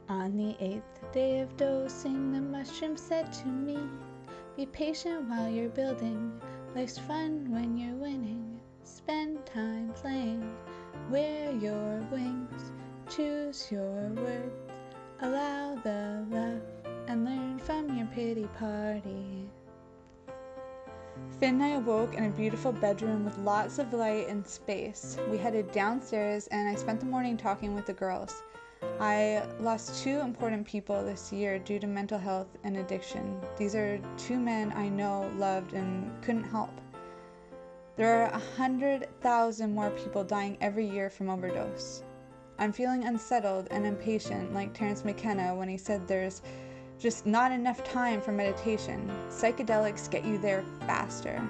On the 8th day of dosing, the mushroom said to me, "Be patient while you're building. Life's fun when you're winning. Spend time playing. Wear your wings. Choose your words. Allow the love and learn from your pity party." Finn and I awoke in a beautiful bedroom with lots of light and space. We headed downstairs and I spent the morning talking with the girls. I lost 2 important people this year due to mental health and addiction. These are 2 men I know, loved, and couldn't help. There are 100,000 more people dying every year from overdose. I'm feeling unsettled and impatient, like Terence McKenna when he said there's just not enough time for meditation. Psychedelics get you there faster.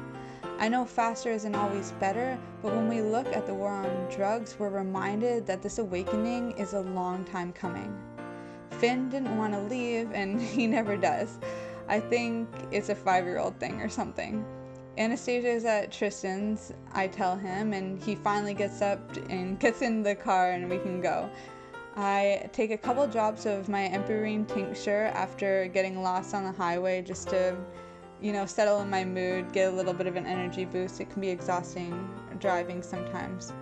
I know faster isn't always better, but when we look at the war on drugs, we're reminded that this awakening is a long time coming. Finn didn't want to leave, and he never does. I think it's a 5-year-old thing or something. Anastasia is at Tristan's, I tell him, and he finally gets up and gets in the car and we can go. I take a couple drops of my empyrean tincture after getting lost on the highway just to settle in my mood, get a little bit of an energy boost. It can be exhausting driving sometimes.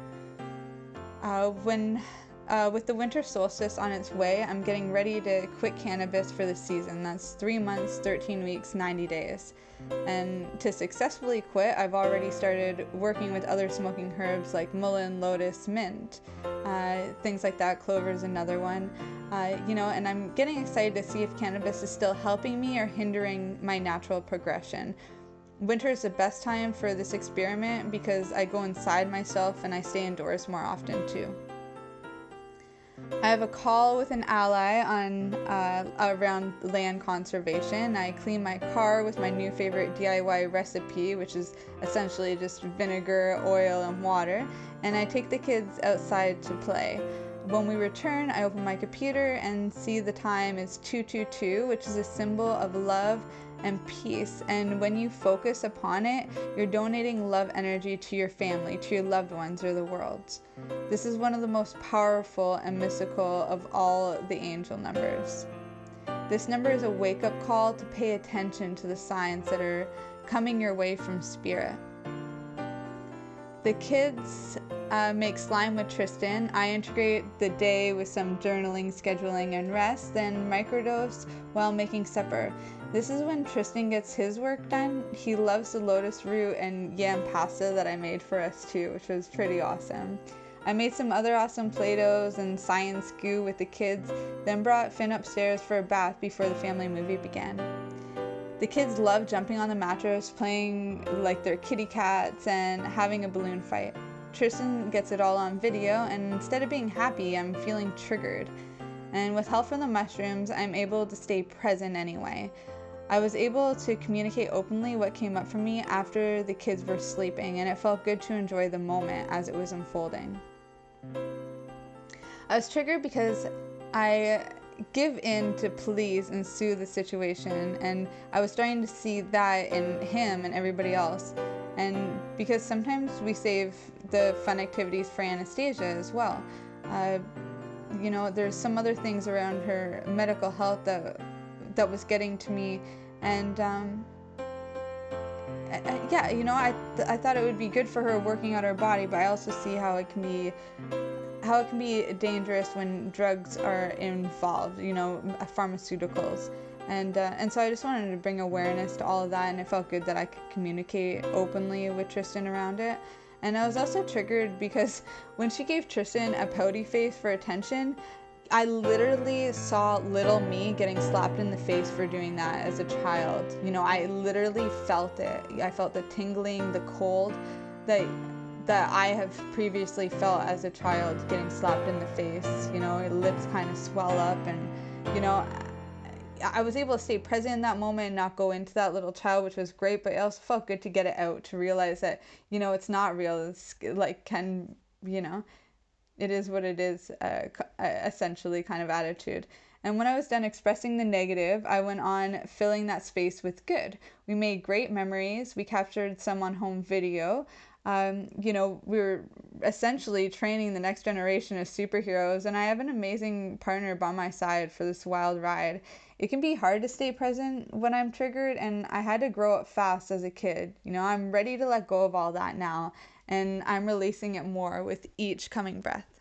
With the winter solstice on its way, I'm getting ready to quit cannabis for the season. That's 3 months, 13 weeks, 90 days. And to successfully quit, I've already started working with other smoking herbs like mullein, lotus, mint, things like that. Clover is another one. And I'm getting excited to see if cannabis is still helping me or hindering my natural progression. Winter is the best time for this experiment because I go inside myself and I stay indoors more often too. I have a call with an ally on around land conservation. I clean my car with my new favorite DIY recipe, which is essentially just vinegar, oil, and water, and I take the kids outside to play. When we return, I open my computer and see the time is 222, which is a symbol of love and peace. And when you focus upon it, you're donating love energy to your family, to your loved ones, or the world. This is one of the most powerful and mystical of all the angel numbers. This number is a wake-up call to pay attention to the signs that are coming your way from spirit. The kids make slime with Tristan. I integrate the day with some journaling, scheduling, and rest, then microdose while making supper. This is when Tristan gets his work done. He loves the lotus root and yam pasta that I made for us too, which was pretty awesome. I made some other awesome Play-Dohs and science goo with the kids, then brought Finn upstairs for a bath before the family movie began. The kids love jumping on the mattress, playing like they're kitty cats, and having a balloon fight. Tristan gets it all on video, and instead of being happy, I'm feeling triggered. And with help from the mushrooms, I'm able to stay present anyway. I was able to communicate openly what came up for me after the kids were sleeping, and it felt good to enjoy the moment as it was unfolding. I was triggered because I give in to please and soothe the situation, and I was starting to see that in him and everybody else. And because sometimes we save the fun activities for Anastasia as well. There's some other things around her medical health that was getting to me, and I thought it would be good for her working out her body, but I also see how it can be dangerous when drugs are involved, pharmaceuticals. And so I just wanted to bring awareness to all of that, and it felt good that I could communicate openly with Tristan around it. And I was also triggered because when she gave Tristan a pouty face for attention, I literally saw little me getting slapped in the face for doing that as a child. I literally felt it. I felt the tingling, the cold that I have previously felt as a child getting slapped in the face. Her lips kind of swell up, and I was able to stay present in that moment and not go into that little child, which was great, but it also felt good to get it out, to realize that, it's not real. It's like, it is what it is, essentially kind of attitude. And when I was done expressing the negative, I went on filling that space with good. We made great memories. We captured some on home video. We're essentially training the next generation of superheroes, and I have an amazing partner by my side for this wild ride. It can be hard to stay present when I'm triggered, and I had to grow up fast as a kid. I'm ready to let go of all that now, and I'm releasing it more with each coming breath.